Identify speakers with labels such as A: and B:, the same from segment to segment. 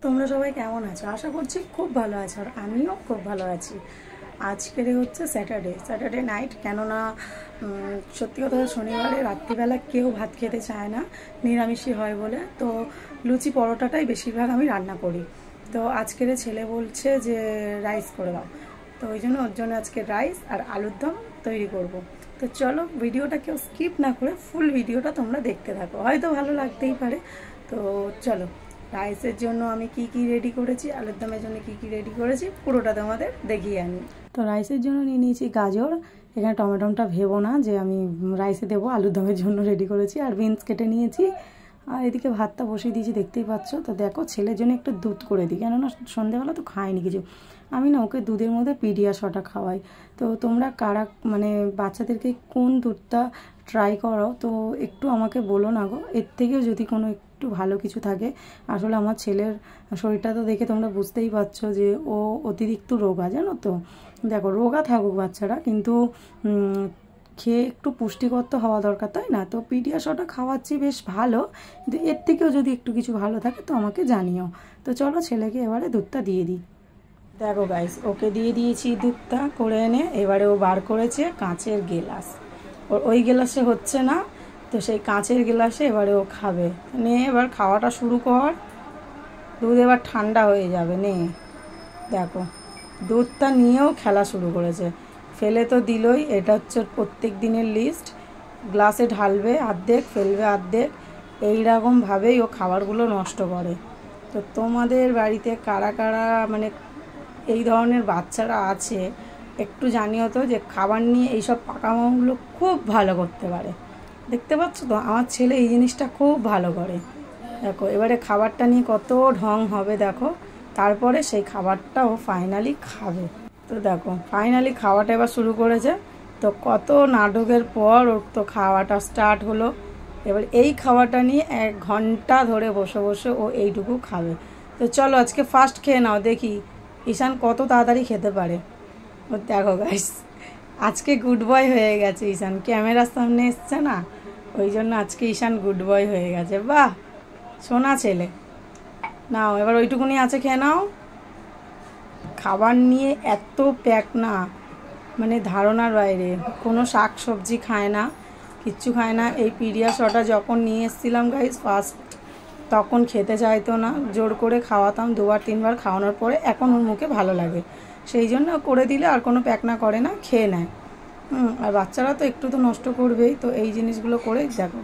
A: তোমরা সবাই কেমন আছো? আশা করছি খুব ভালো আছো, আর আমিও খুব ভালো আছি। আজকের হচ্ছে স্যাটারডে নাইট। কেননা সত্যি কথা শনিবারে রাত্রিবেলা কেউ ভাত খেতে চায় না, নিরামিষই হয় বলে। তো লুচি পরোটাটাই বেশিরভাগ আমি রান্না করি। তো আজকের ছেলে বলছে যে রাইস করে দাও, তো ওই জন্য ওর জন্য আজকে রাইস আর আলুর দম তৈরি করব। তো চলো, ভিডিওটা কেউ স্কিপ না করে ফুল ভিডিওটা তোমরা দেখতে থাকো, হয়তো ভালো লাগতেই পারে। তো চলো, রাইসের জন্য আমি কি কি রেডি করেছি, আলুর দমের জন্য কি কি রেডি করেছি পুরোটা তোমাদের দেখিয়ে আনি। তো রাইসের জন্য নিয়ে নিয়েছি গাজর। এখানে টমেটোটা ভেবো না যে আমি রাইসে দেবো, আলুর দমের জন্য রেডি করেছি। আর বিনস কেটে নিয়েছি, আর এদিকে ভাতটা বসিয়ে দিয়েছি, দেখতেই পাচ্ছ। তো দেখো, ছেলের জন্য একটু দুধ করে দিই, কেননা সন্ধ্যেবেলা তো খায়নি কিছু। আমি না ওকে দুধের মধ্যে পিডিয়াশটা খাওয়াই। তো তোমরা কারা মানে বাচ্চাদেরকে কোন দুধটা ট্রাই করো, তো একটু আমাকে বলো না গো। এর থেকেও যদি কোনো একটু ভালো কিছু থাকে। আসলে আমার ছেলের শরীরটা তো দেখে তোমরা বুঝতেই পারছো যে ও অতিরিক্ত রোগা, জানো তো। দেখো, রোগা থাকুক বাচ্চারা, কিন্তু খেয়ে একটু পুষ্টিকর তো হওয়া দরকার, তাই না? তো পিডিয়াশটা খাওয়াচ্ছি, বেশ ভালো। কিন্তু এর থেকেও যদি একটু কিছু ভালো থাকে তো আমাকে জানিও। তো চলো, ছেলেকে এবারে দুধটা দিয়ে দিই। দেখো গাইস, ওকে দিয়ে দিয়েছি দুধটা করে এনে। এবারে ও বার করেছে কাঁচের গেলাস, ওই গেলাসে হচ্ছে না, তো সেই কাঁচের গেলাসে এবারে ও খাবে। নে, এবার খাওয়াটা শুরু কর। দুধ এবার ঠান্ডা হয়ে যাবে। নে, দেখো দুধটা নিয়েও খেলা শুরু করেছে। ফেলে তো দিলই, এটা হচ্ছে প্রত্যেক দিনের লিস্ট। গ্লাসে ঢালবে অর্ধেক, ফেলবে অর্ধেক, এইরকমভাবেই ও খাবারগুলো নষ্ট করে। তো তোমাদের বাড়িতে কারা কারা মানে এই ধরনের বাচ্চারা আছে, একটু জানিও তো, যে খাবার নিয়ে এইসব পাকামোগুলো খুব ভালো করতে পারে। দেখতে পাচ্ছ তো, আমার ছেলে এই জিনিসটা খুব ভালো করে। দেখো এবারে খাবারটা নিয়ে কত ঢং হবে দেখো, তারপরে সেই খাবারটা ও ফাইনালি খাবে। তো দেখো, ফাইনালি খাওয়াটা এবার শুরু করেছে। তো কত নাটকের পর ওর তো খাওয়াটা স্টার্ট হলো। এবার এই খাওয়াটা নিয়ে 1 ঘন্টা ধরে বসে বসে ও এইটুকু খাবে। তো চলো, আজকে ফার্স্ট খেয়ে নাও, দেখি ঈশান কত তাড়াতাড়ি খেতে পারে। ও দেখো গাইস, আজকে গুড বয় হয়ে গেছে ঈশান, ক্যামেরার সামনে এসছে না, ওই জন্য আজকে ঈশান গুড বয় হয়ে গেছে। বাহ, সোনা ছেলে। নাও এবার ওইটুকুনি আছে, খেয়ে নাও। খাবার নিয়ে এত প্যাক না, মানে ধারণার বাইরে। কোনো শাক সবজি খায় না, কিচ্ছু খায় না। এই পিডিয়াশটা যখন নিয়ে এসেছিলাম গাইস ফার্স্ট, তখন খেতে চাইতো না, জোর করে খাওয়াতাম 2-3 বার খাওয়ানোর পরে এখন ওর মুখে ভালো লাগে, সেই জন্য করে দিলে আর কোনো প্যাক না করে না, খেয়ে নেয়। আর বাচ্চারা তো একটু তো নষ্ট করবেই, তো এই জিনিসগুলো করে দেখো।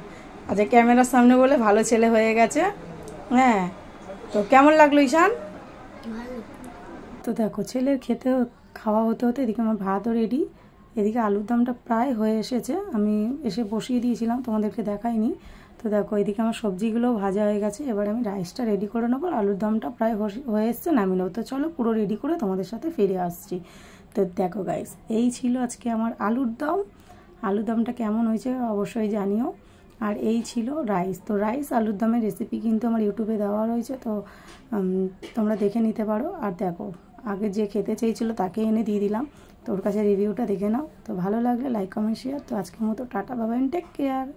A: আচ্ছা, ক্যামেরার সামনে বলে ভালো ছেলে হয়ে গেছে। হ্যাঁ, তো কেমন লাগলো ঈশান? তো দেখো, ছেলের খেতে খাওয়া হতে হতে এদিকে আমার ভাতও রেডি। এদিকে আলুর দমটা প্রায় হয়ে এসেছে, আমি এসে বসিয়ে দিয়েছিলাম, তোমাদেরকে দেখাইনি। তো দেখো, এদিকে আমার সবজিগুলো ভাজা হয়ে গেছে। এবার আমি রাইসটা রেডি করে নেবো, আলুর দমটা প্রায় হয়ে এসছে, নামিয়ে নেবো। তো চলো, পুরো রেডি করে তোমাদের সাথে ফিরে আসছি। তো দেখো গাইস, এই ছিল আজকে আমার আলুর দম। আলুর দমটা কেমন হয়েছে অবশ্যই জানিও। আর এই ছিল রাইস। তো রাইস আলুর দমের রেসিপি কিন্তু আমার ইউটিউবে দেওয়া রয়েছে, তো তোমরা দেখে নিতে পারো। আর দেখো, আগে যে খেতে চেয়েছিল তাকে এনে দিয়ে দিলাম, তো ওর কাছে রিভিউটা দেখে নাও। তো ভালো লাগলে লাইক কমেন্ট শেয়ার। তো আজকের মতো tata, bye bye, take care.